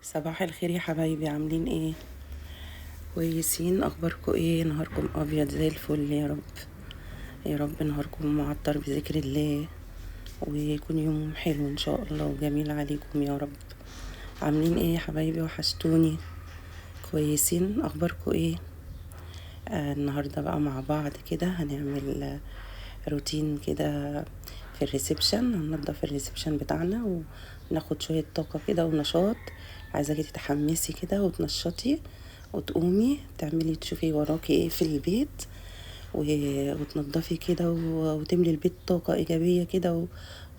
صباح الخير يا حبايبي، عاملين ايه؟ كويسين؟ اخباركم ايه؟ نهاركم ابيض زي الفل يا رب. يا رب نهاركم معطر بذكر الله، ويكون يوم حلو ان شاء الله وجميل عليكم يا رب. عاملين ايه يا حبايبي؟ وحشتوني. كويسين؟ اخباركم ايه؟ النهارده بقى مع بعض كده هنعمل روتين كده في الريسبشن. هننضف الريسبشن بتاعنا وناخد شوية طاقة كده ونشاط. عايزاكي تتحمسي كده وتنشطي وتقومي تعملي تشوفي وراكي ايه في البيت وتنضفي كده وتملي البيت طاقة إيجابية كده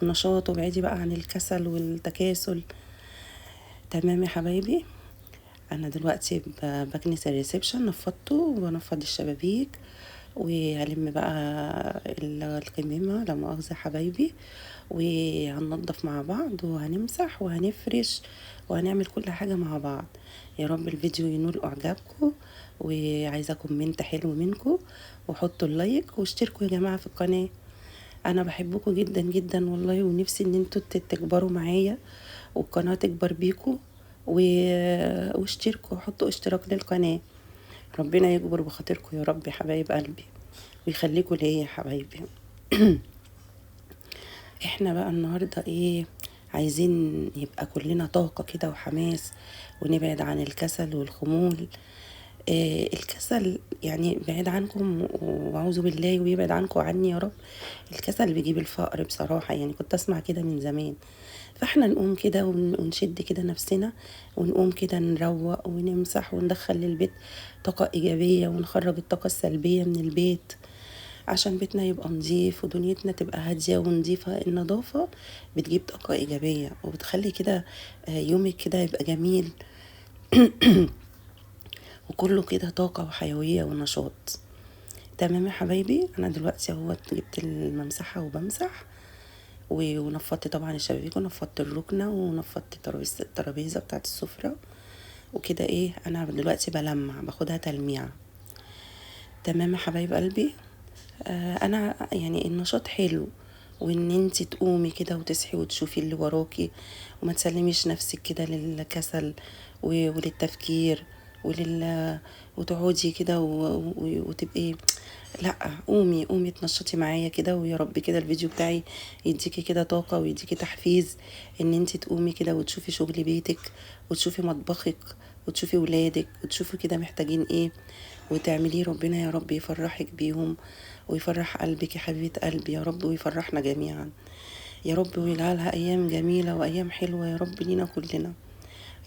ونشاط، وابعدي بقى عن الكسل والتكاسل. تمام يا حبايبي. انا دلوقتي بكنس الريسبشن، نفضته وبنفض الشبابيك، وهلم بقى القمامة لا مؤاخذة يا حبايبي، وهننضف مع بعض وهنمسح وهنفرش وهنعمل كل حاجة مع بعض. يا رب الفيديو ينول اعجابكم، وعايزة كومنت حلو منكم، وحطوا اللايك واشتركوا يا جماعة في القناة. انا بحبكم جدا جدا والله، ونفسي ان انتوا تكبروا معايا والقناة تكبر بيكم واشتركوا وحطوا اشتراك للقناة. ربنا يكبر بخاطركم يا رب يا حبايب قلبي، ويخليكوا ليا يا حبايبي. احنا بقى النهاردة ايه؟ عايزين يبقى كلنا طاقة كده وحماس، ونبعد عن الكسل والخمول. الكسل يعني بعيد عنكم واعوذ بالله، ويبعد عنكم عني يا رب. الكسل بيجيب الفقر بصراحة، يعني كنت اسمع كده من زمان. فاحنا نقوم كده ونشد كده نفسنا، ونقوم كده نروق ونمسح وندخل للبيت طاقة إيجابية، ونخرج الطاقة السلبية من البيت عشان بيتنا يبقى نظيف ودنيتنا تبقى هادية ونظيفة. النظافة بتجيب طاقة إيجابية وبتخلي كده يومك كده يبقى جميل وكله كده طاقة وحيوية ونشاط. تمام يا حبايبي. انا دلوقتي اهو جبت الممسحة وبمسح ونفضت طبعا الشبابيك، ونفضت الركنة، ونفضت الترابيزة بتاعت السفرة وكده. ايه، انا دلوقتي بلمع، باخدها تلميع. تمام يا حبايب قلبي. انا يعني النشاط حلو، وان انت تقومي كده وتصحي وتشوفي اللي وراكي، وما تسلميش نفسك كده للكسل وللتفكير وتقعدي كده وتبقي. لا، قومي قومي تنشطي معايا كده، ويا رب كده الفيديو بتاعي يديكي كده طاقة ويديكي تحفيز ان انت تقومي كده وتشوفي شغل بيتك، وتشوفي مطبخك، وتشوفي ولادك، وتشوفي كده محتاجين ايه وتعمليه. ربنا يا رب يفرحك بيهم ويفرح قلبك يا حبيبة قلبي يا رب، ويفرحنا جميعا يا رب، ويجعلها أيام جميلة وأيام حلوة يا رب لينا كلنا،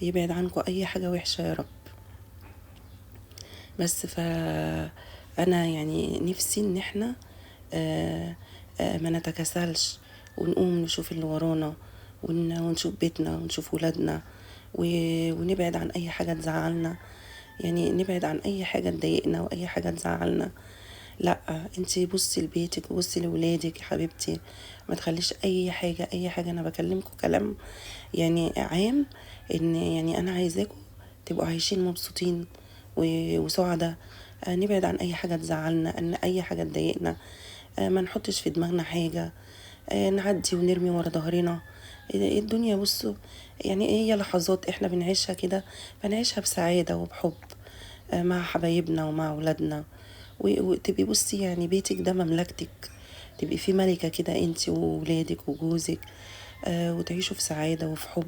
يبعد عنكم أي حاجة وحشة يا رب. بس أنا يعني نفسي إن احنا ما نتكسلش، ونقوم نشوف اللي ورانا، ونشوف بيتنا ونشوف ولادنا، ونبعد عن أي حاجة تزعلنا. يعني نبعد عن أي حاجة تضايقنا وأي حاجة تزعلنا. لا، انتي بصي لبيتك وبصي لولادك يا حبيبتي، ما تخليش اي حاجه. انا بكلمكم كلام يعني عام، ان يعني انا عايزاكم تبقوا عايشين مبسوطين وسعداء. نبعد عن اي حاجه تزعلنا، ان اي حاجه تضايقنا. ما نحطش في دماغنا حاجه. نعدي ونرمي ورا ظهرنا. الدنيا بصوا يعني هي لحظات احنا بنعيشها كده، بنعيشها بسعاده وبحب مع حبايبنا ومع ولادنا. وتبقي بصي يعني بيتك ده مملكتك، تبقي في ملكة كده انت وولادك وجوزك، وتعيشوا في سعادة وفي حب.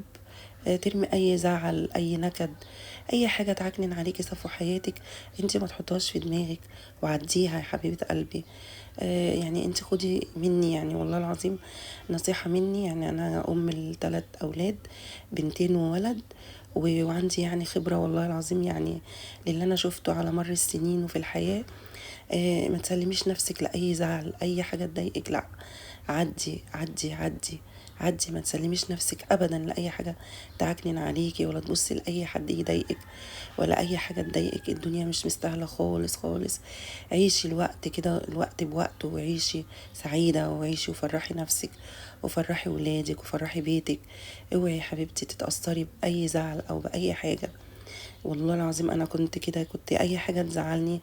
ترمي اي زعل، اي نكد، اي حاجة تعكنن عليكي صفو حياتك، انت ما تحطهاش في دماغك وعديها يا حبيبة قلبي. يعني انت خدي مني يعني والله العظيم نصيحة مني. يعني انا ام ل3 اولاد، بنتين وولد، وعندي يعني خبرة والله العظيم، يعني للي انا شفته على مر السنين وفي الحياة. ما تسلميش نفسك لأي زعل، أي حاجة تضايقك لا، عدي عدي عدي عدي. ما تسلميش نفسك أبدا لأي حاجة تعكنن عليكي، ولا تبصي لأي حد يضايقك ولا أي حاجة تضايقك. الدنيا مش مستاهلة خالص خالص. عيشي الوقت كده، الوقت بوقته، وعيشي سعيدة، وعيشي وفرحي نفسك وفرحي ولادك وفرحي بيتك. اوعي يا حبيبتي تتأثري بأي زعل أو بأي حاجة. والله العظيم انا كنت كده، كنت اي حاجه تزعلني،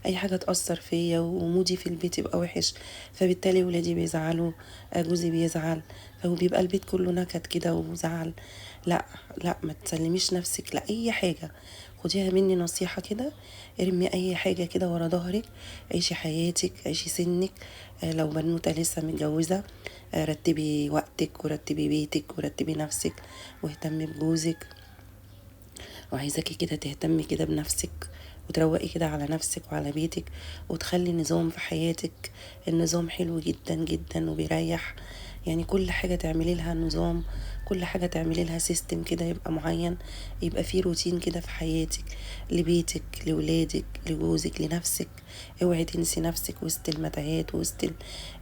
اي حاجه تاثر فيا ومودي في البيت يبقى وحش، فبالتالي ولادي بيزعلوا، جوزي بيزعل، فهو بيبقى البيت كله نكد كده وزعل. لا لا، ما تسلميش نفسك لأي حاجة. خديها مني نصيحة كده، ارمي اي حاجة كده ورا ظهرك، عيشي حياتك، عيشي سنك. لو بنوتة لسه متجوزة، رتبي وقتك ورتبي بيتك ورتبي نفسك واهتمي بجوزك. وعايزاكي كده تهتمي كده بنفسك وتروقي كده على نفسك وعلى بيتك وتخلي نظام في حياتك. النظام حلو جدا جدا وبيريح. يعني كل حاجة تعملي لها نظام، كل حاجة تعملي لها سيستم كده يبقى معين، يبقى فيه روتين كده في حياتك، لبيتك لولادك لجوزك لنفسك. اوعي تنسي نفسك وسط المتاهات وسط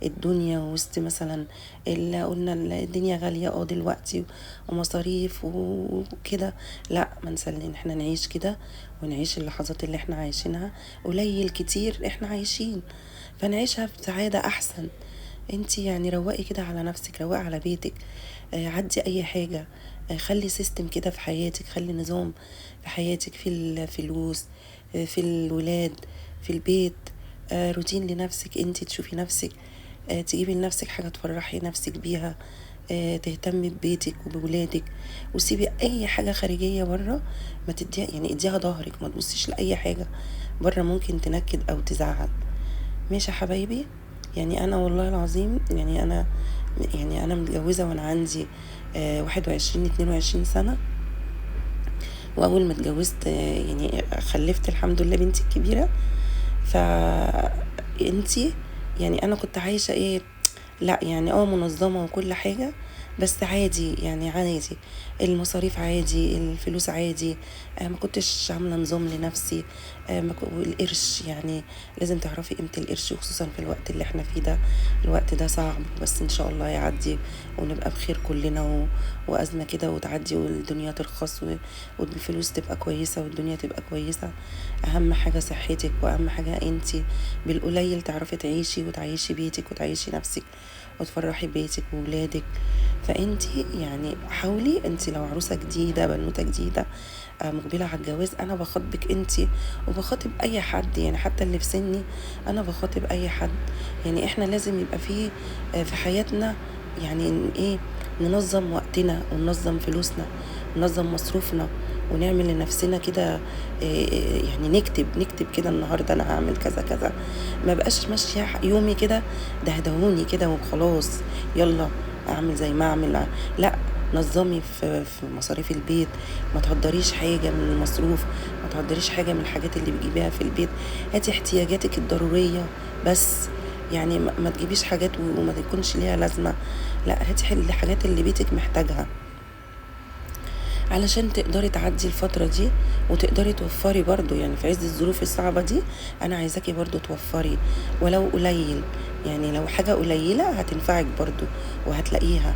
الدنيا، وسط مثلا اللي قلنا الدنيا غالية دلوقتي ومصاريف وكده. لا، ما نسلي احنا نعيش كده ونعيش اللحظات اللي احنا عايشينها، قليل كتير احنا عايشين، فنعيشها بسعادة احسن. انتي يعني روقي كده على نفسك، روقي على بيتك، عدي اي حاجة، خلي سيستم كده في حياتك، خلي نظام في حياتك، في الفلوس، في الولاد، في البيت، روتين لنفسك، انتي تشوفي نفسك، تجيبي لنفسك حاجة تفرحي نفسك بيها، تهتمي ببيتك وبولادك. وسيبي اي حاجة خارجية بره، ما تديها يعني اديها ظهرك، ما تبصيش لاي حاجة بره ممكن تنكد او تزعل. ماشي يا حبايبي؟ يعني انا والله العظيم، يعني انا متجوزة وانا عندي 21 22 سنة. واول ما اتجوزت يعني خلفت الحمد لله بنتي الكبيرة. فانتي يعني انا كنت عايشة ايه، لا يعني منظمة وكل حاجة، بس عادي يعني عادي، المصاريف عادي، الفلوس عادي، ما كنتش عاملة نظام لنفسي. والقرش يعني لازم تعرفي قيمة القرش، وخصوصا في الوقت اللي احنا فيه ده. الوقت ده صعب بس ان شاء الله يعدي ونبقى بخير كلنا وأزمة كده وتعدي والدنيا ترخص والفلوس تبقى كويسة والدنيا تبقى كويسة. أهم حاجة صحتك، وأهم حاجة انتي بالقليل تعرفي تعيشي وتعيشي بيتك وتعيشي نفسك وتفرحي بيتك وولادك. فانتي يعني حاولي، انتي لو عروسة جديدة بنوتة جديدة مقبلة على الجواز، انا بخاطبك انتي وبخاطب اي حد، يعني حتى اللي في سني انا بخاطب اي حد. يعني احنا لازم يبقى فيه في حياتنا يعني ايه، ننظم وقتنا وننظم فلوسنا وننظم مصروفنا ونعمل لنفسنا كده. يعني نكتب كده النهارده انا هعمل كذا كذا، ما بقاش ماشيه يومي كده دهدهوني كده وخلاص، يلا اعمل زي ما اعمل. لا، نظمي في مصاريف البيت، ما تهدريش حاجه من المصروف، ما تهدريش حاجه من الحاجات اللي بتجيبيها في البيت. هاتي احتياجاتك الضروريه بس، يعني ما تجيبيش حاجات وما تكونش ليها لازمه. لا، هاتي الحاجات اللي بيتك محتاجها علشان تقدري تعدي الفترة دي وتقدري توفري برضو. يعني في عز الظروف الصعبة دي انا عايزاكي برضو توفري ولو قليل، يعني لو حاجة قليلة هتنفعك برضو وهتلاقيها.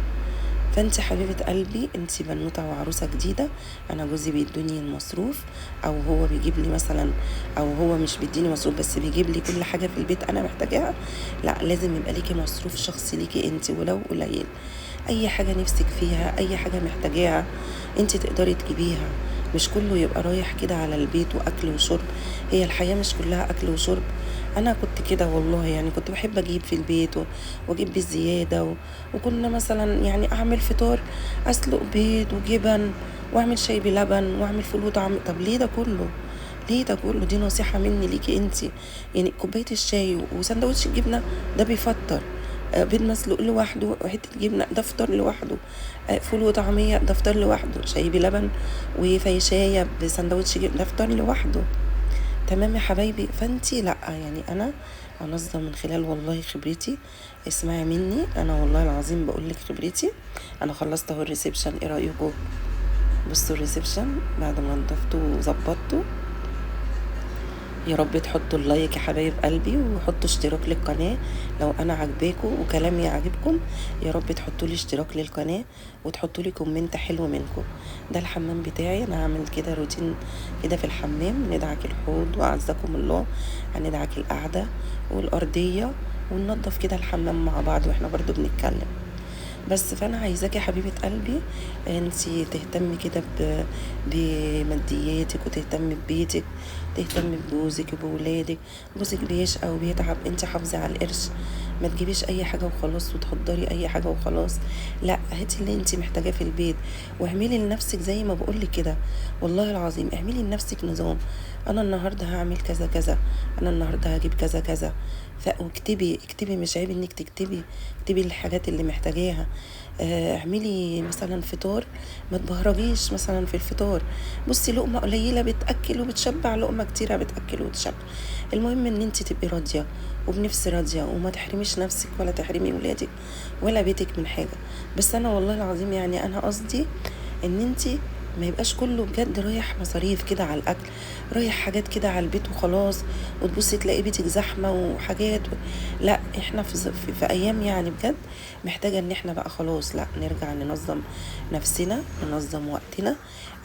فانت حبيبة قلبي، انت بنوتة وعروسة جديدة. انا جوزي بيدوني المصروف، او هو بيجيب لي مثلا، او هو مش بيديني مصروف بس بيجيب لي كل حاجة في البيت انا محتاجاها. لا، لازم يبقى ليكي مصروف شخصي ليكي انت ولو قليل. اي حاجة نفسك فيها، اي حاجة محتاجاها انت تقدري تجيبيها. مش كله يبقى رايح كده على البيت واكل وشرب. هي الحياة مش كلها اكل وشرب. انا كنت كده والله، يعني كنت بحب اجيب في البيت واجيب بالزيادة وكنا مثلا يعني اعمل فطار، اسلق بيض وجبن واعمل شاي بلبن واعمل فول وطعم. طب ليه ده كله؟ ليه ده كله؟ دي نصيحة مني ليكي انتي. يعني كوباية الشاي وسندوتش الجبنة ده بيفطر، بيض مسلوق لوحده وحتة جبنة ده فطار لوحده، فول وطعمية ده فطار لوحده، شاي بلبن وفيشاية بسندوتش جبنة ده فطار لوحده. تمام يا حبايبي؟ فانتي لا، يعني انا انظم من خلال والله خبرتي. اسمعي مني، انا والله العظيم بقولك خبرتي. انا خلصت اهو الريسبشن، ايه رايكم؟ بصوا الريسبشن بعد ما نضفته وظبطته. يا رب تحطوا اللايك يا حبايب قلبي، وحطوا اشتراك للقناة لو انا عجباكم وكلامي عجبكم. يا رب تحطوا لي اشتراك للقناة وتحطوا لي كومنت حلو منكم. ده الحمام بتاعي، انا هعمل كده روتين كده في الحمام، ندعك الحوض واعزكم الله، هندعك القعدة والارضية وننضف كده الحمام مع بعض واحنا برضو بنتكلم. بس فانا عايزاكي يا حبيبه قلبي انتي تهتمي كده بمادياتك وتهتمي ببيتك، تهتمي بجوزك وبولادك. جوزك بيشقى وبيتعب، انتي حافظي على القرش، ما تجيبيش اي حاجه وخلاص وتهدري اي حاجه وخلاص. لا، هاتي اللي انت محتاجاه في البيت واعملي لنفسك زي ما بقولك كده. والله العظيم اعملي لنفسك نظام. انا النهارده هعمل كذا كذا، انا النهارده هجيب كذا كذا. اكتبي، مش عيب انك تكتبي. اكتبي الحاجات اللي محتاجاها. اعملي مثلا فطار، ما تبهرجيش مثلا في الفطار. بصي، لقمه قليله بتاكل وبتشبع، لقمه كتيره بتاكل وتشبع. المهم ان انت تبقي راضيه وبنفس راضيه، وما تحرميش نفسك ولا تحرمي ولادك ولا بيتك من حاجه. بس انا والله العظيم يعني انا قصدي ان انت ما يبقاش كله بجد رايح مصاريف كده على الاكل، رايح حاجات كده على البيت وخلاص، وتبصي تلاقي بيتك زحمه وحاجات لا، احنا في ايام يعني بجد محتاجه ان احنا بقى خلاص لا نرجع ننظم نفسنا، ننظم وقتنا.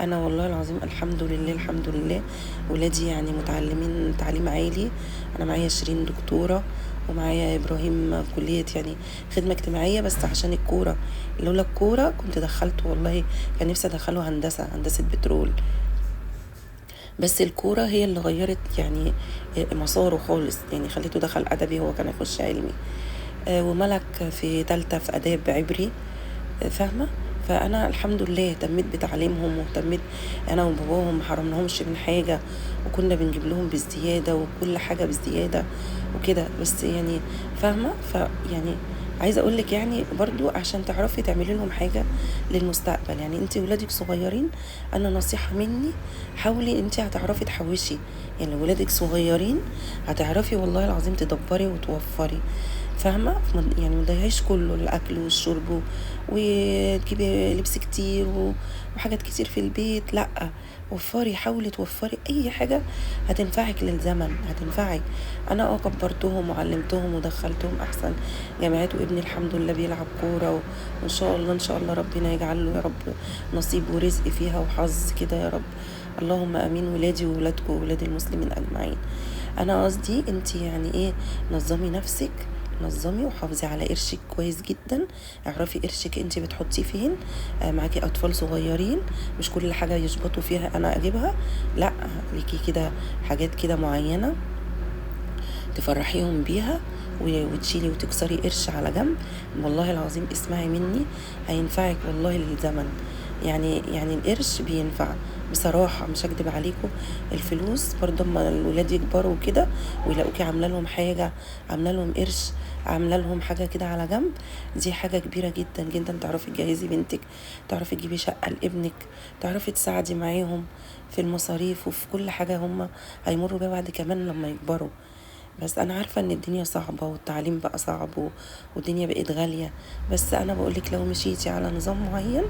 انا والله العظيم الحمد لله الحمد لله، ولادي يعني متعلمين تعليم عالي. انا معايا 20 دكتوره، ومعايا ابراهيم كليه يعني خدمه اجتماعيه، بس عشان الكوره، لولا الكوره كنت دخلته والله. كان نفسي ادخله هندسه بترول، بس الكوره هي اللي غيرت يعني مساره خالص، يعني خليته دخل ادبي، هو كان يخش علمي. وملك في تالتة في اداب عبري. فاهمه؟ فانا الحمد لله اهتميت بتعليمهم، واهتميت انا وباباهم، ما حرمناهمش من حاجه، وكنا بنجيب لهم بازدياده وكل حاجه بازدياده وكده. بس يعني فاهمه؟ فيعني عايزه اقول لك يعني برضو عشان تعرفي تعملي لهم حاجه للمستقبل. يعني انت ولادك صغيرين، انا نصيحه مني حاولي، انت هتعرفي تحوشي. يعني لو ولادك صغيرين هتعرفي والله العظيم تدبري وتوفري. فاهمه؟ يعني ما تضيعيش كله الاكل والشرب وتجيبي لبس كتير وحاجات كتير في البيت. لا، وفري، حاولي توفري اي حاجه هتنفعك للزمن، هتنفعك. انا كبرتهم وعلمتهم ودخلتهم احسن جامعات، وابني الحمد لله بيلعب كوره، وان شاء الله ان شاء الله ربنا يجعل له يا رب نصيب ورزق فيها وحظ كده يا رب. اللهم امين. ولادي وولادكم وولاد المسلمين اجمعين. انا قصدي انت يعني ايه، نظمي نفسك، نظمي وحافظي على قرشك كويس جدا. اعرفي قرشك انت بتحطيه فين. معاكي اطفال صغيرين، مش كل حاجه يشبطوا فيها انا اجيبها، لا، ليكي كده حاجات كده معينه تفرحيهم بيها، وتشيلي وتكسري قرش على جنب. والله العظيم اسمعي مني، هينفعك والله للزمن. يعني القرش بينفع بصراحة، مش هكدب عليكم. الفلوس برضه اما الولاد يكبروا كده ويلاقوكي عاملة لهم حاجة، عاملة لهم قرش، عاملة لهم حاجة كده على جنب، دي حاجة كبيرة جدا جدا. تعرفي تجهزي بنتك، تعرفي تجيبي شقة لابنك، تعرفي تساعدي معاهم في المصاريف وفي كل حاجة هم هيمروا بيها بعد كمان لما يكبروا. بس انا عارفة ان الدنيا صعبة والتعليم بقى صعب والدنيا بقت غالية. بس انا بقولك لو مشيتي على نظام معين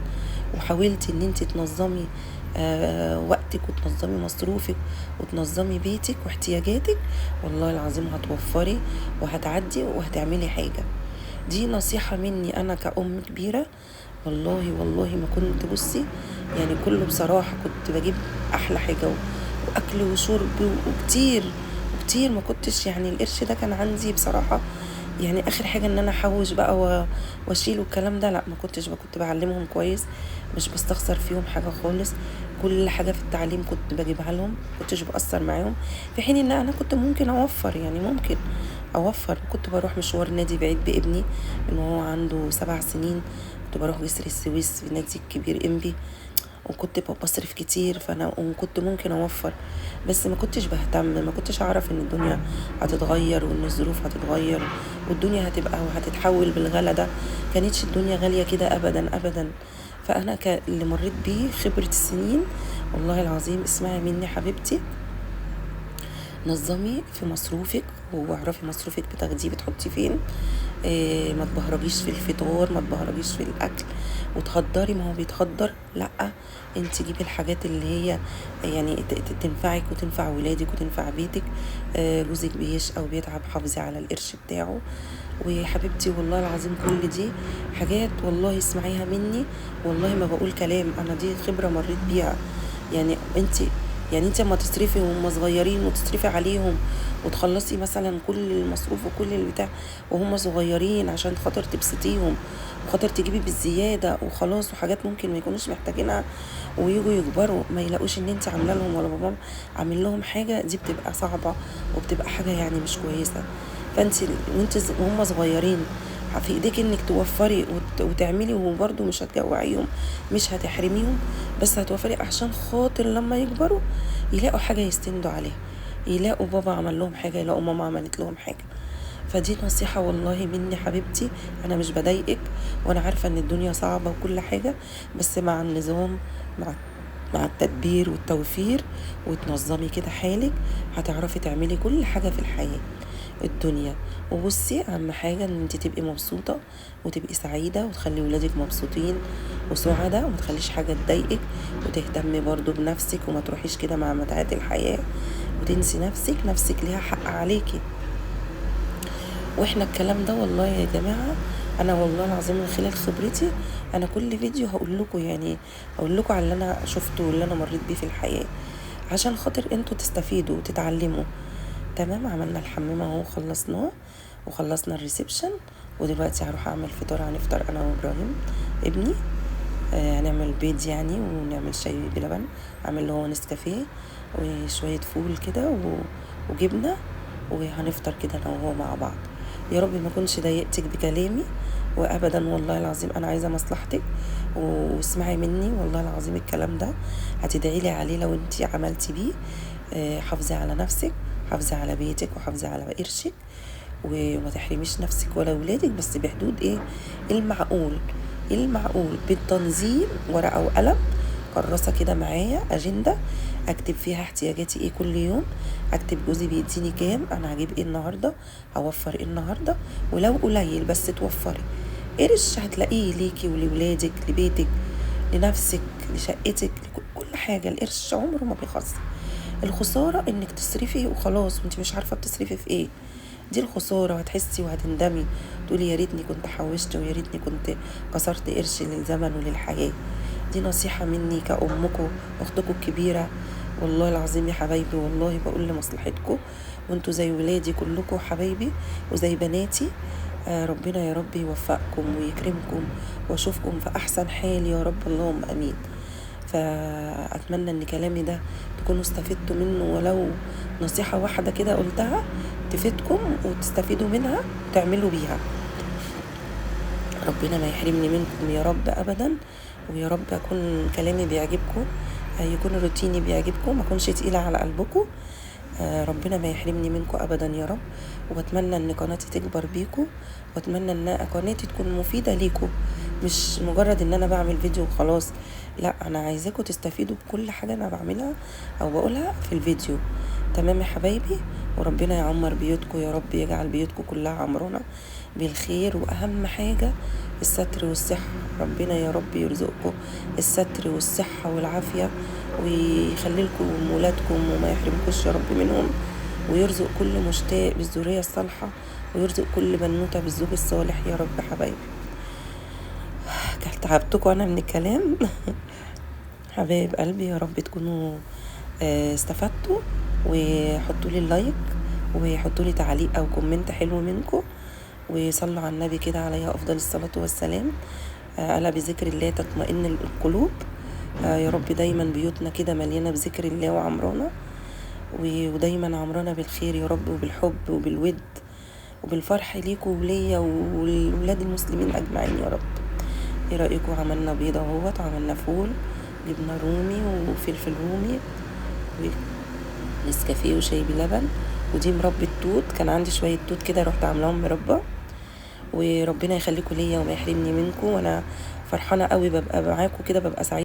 وحاولتي ان انت تنظمي وقتك وتنظمي مصروفك وتنظمي بيتك واحتياجاتك، والله العظيم هتوفري وهتعدي وهتعملي حاجة. دي نصيحة مني انا كأم كبيرة. والله ما كنت بصي يعني كله بصراحة كنت بجيب احلى حاجة واكل وشرب وكتير وكتير. ما كنتش يعني القرش ده كان عندي بصراحة يعني اخر حاجة ان انا احوش بقى واشيل الكلام ده، لا، ما كنتش كنت بعلمهم كويس، مش بستخسر فيهم حاجة خالص. كل حاجة في التعليم كنت بجيبها لهم، كنتش بأثر معاهم. في حين ان انا كنت ممكن اوفر، يعني ممكن اوفر. كنت بروح مشوار نادي بعيد بابني من وهو عنده 7 سنين، كنت بروح جسر السويس في نادي الكبير انبي، وكنت بصرف كتير. وكنت ممكن اوفر، بس ما كنتش بهتم، ما كنتش اعرف ان الدنيا هتتغير وان الظروف هتتغير والدنيا هتبقى وهتتحول بالغلا ده. كانتش الدنيا غالية كده ابدا ابدا. فانا اللي مريت بيه خبرة السنين. والله العظيم اسمعي مني حبيبتي، نظمي في مصروفك واعرفي مصروفك بتاخديه بتحطيه فين. ما تبهرجيش في الفطار، ما تبهرجيش في الاكل وتخدري، ما هو بيتخدر لا. انت جيبي الحاجات اللي هي يعني تنفعك وتنفع ولادك وتنفع بيتك. جوزك بيشقى وبيتعب، حافظي على القرش بتاعه. وحبيبتي والله العظيم كل دي حاجات والله اسمعيها مني، والله ما بقول كلام، انا دي خبرة مريت بيها. يعني انت اما تصرفي وهم صغيرين وتصرفي عليهم وتخلصي مثلا كل المصروف وكل البتاع وهم صغيرين عشان خاطر تبسطيهم وخاطر تجيبي بالزيادة وخلاص، وحاجات ممكن ما يكونوش محتاجينها، ويجوا يكبروا ما يلاقوش ان انت عامله لهم ولا بابام عامل لهم حاجة، دي بتبقى صعبة وبتبقى حاجة يعني مش كويسة. فانت وهم صغيرين في ايديك انك توفري وتعملي، وبرضه مش هتجوعيهم، مش هتحرميهم، بس هتوفري عشان خاطر لما يكبروا يلاقوا حاجة يستندوا عليها، يلاقوا بابا عمل لهم حاجة، يلاقوا ماما عملت لهم حاجة. فدي نصيحة والله مني حبيبتي، انا مش بضايقك، وانا عارفة ان الدنيا صعبة وكل حاجة، بس مع النظام، مع التدبير والتوفير، وتنظمي كده حالك، هتعرفي تعملي كل حاجة في الحياة الدنيا. وبصي، اهم حاجة ان انت تبقي مبسوطة وتبقي سعيدة، وتخلي ولادك مبسوطين وسعداء، وما تخليش حاجة تضايقك، وتهتمي برضو بنفسك، وما تروحيش كده مع متاعات الحياة وتنسي نفسك. نفسك ليها حق عليكي. واحنا الكلام ده والله يا جماعة، انا والله العظيم من خلال خبرتي، انا كل فيديو هقول لكم، يعني اقول لكم على اللي انا شفته واللي انا مريت بيه في الحياة، عشان خاطر انتوا تستفيدوا وتتعلموا. تمام، عملنا الحمام اهو، خلصناه وخلصنا الريسبشن، ودلوقتي هروح اعمل فطار. هنفطر انا وابراهيم ابني، هنعمل بيض يعني، ونعمل شاي بلبن، اعمل له نسكافيه وشويه فول كده وجبنه، وهنفطر كده انا وهو مع بعض. يا رب ما كنتش ضايقتك بكلامي، وابدا والله العظيم انا عايزه مصلحتك، واسمعي مني والله العظيم الكلام ده هتدعي لي عليه لو انت عملتي بيه. حافظي على نفسك، حافظي على بيتك، وحافظي على قرشك، وما تحرميش نفسك ولا ولادك، بس بحدود ايه؟ المعقول. المعقول بالتنظيم، ورقه وقلم، كراسه كده معايا، اجنده اكتب فيها احتياجاتي ايه كل يوم، اكتب جوزي بيديني كام، انا هجيب ايه النهارده، هوفر ايه النهارده، ولو قليل بس توفري قرش هتلاقيه ليكي ولولادك، لبيتك، لنفسك، لشقتك، كل حاجه. القرش عمره ما بيخسر. الخساره انك تصرفي وخلاص وانت مش عارفه بتصرفي في ايه، دي الخساره. وهتحسي وهتندمي، تقولي يا ريتني كنت حوشت، ويا ريتني كنت كسرت قرش للزمن وللحياه. دي نصيحه مني كأمكم، اختكم الكبيره. والله العظيم يا حبايبي، والله بقول لمصلحتكم، وانتوا زي ولادي كلكم حبايبي وزي بناتي. ربنا يا رب يوفقكم ويكرمكم، واشوفكم في احسن حال يا رب، اللهم امين. فأتمنى ان كلامي ده تكونوا استفدتوا منه، ولو نصيحة واحدة كده قلتها تفيدكم وتستفيدوا منها وتعملوا بيها. ربنا ما يحرمني منكم يا رب أبدا، ويا رب أكون كلامي بيعجبكم، يكون روتيني بيعجبكم، ما أكونش تقيلة على قلبكم. ربنا ما يحرمني منكم ابدا يا رب. واتمنى ان قناتي تكبر بيكم، واتمنى ان قناتي تكون مفيدة ليكم، مش مجرد ان انا بعمل فيديو وخلاص. لا، انا عايزاكم تستفيدوا بكل حاجة انا بعملها او بقولها في الفيديو. تمام يا حبايبي، وربنا يعمر بيوتكم يا رب، يجعل بيوتكم كلها عمرنا بالخير. واهم حاجة الستر والصحة، ربنا يا رب يرزقكم الستر والصحة والعافية، ويخلي لكم ولادكم وما يحرمكوش يا رب منهم، ويرزق كل مشتاق بالذرية الصالحة، ويرزق كل بنوتة بالزوج الصالح يا رب. حبايبي، تعبتكم انا من الكلام. حبايب قلبي، يا رب تكونوا استفدتوا، وحطوا لي اللايك، وحطوا لي تعليق او كومنت حلو منكم، وصلوا على النبي كده عليه افضل الصلاة والسلام. ألا بذكر الله تطمئن القلوب. يا رب دايما بيوتنا كده مليانة بذكر الله وعمرانة، ودايما عمرانة بالخير يا رب، وبالحب وبالود وبالفرح ليكوا وليا والولاد المسلمين أجمعين يا رب. ايه رأيكم؟ عملنا بيضة اهوت، وعملنا فول، جبنة رومي وفلفل رومي، ونسكافيه وشاي بلبن، ودي مربى توت، كان عندي شوية توت كده رحت عاملاهم مربى. وربنا يخليكم ليا وما يحرمني منكم، وانا فرحانة قوي ببقى معاكم كده، ببقى سعيدة.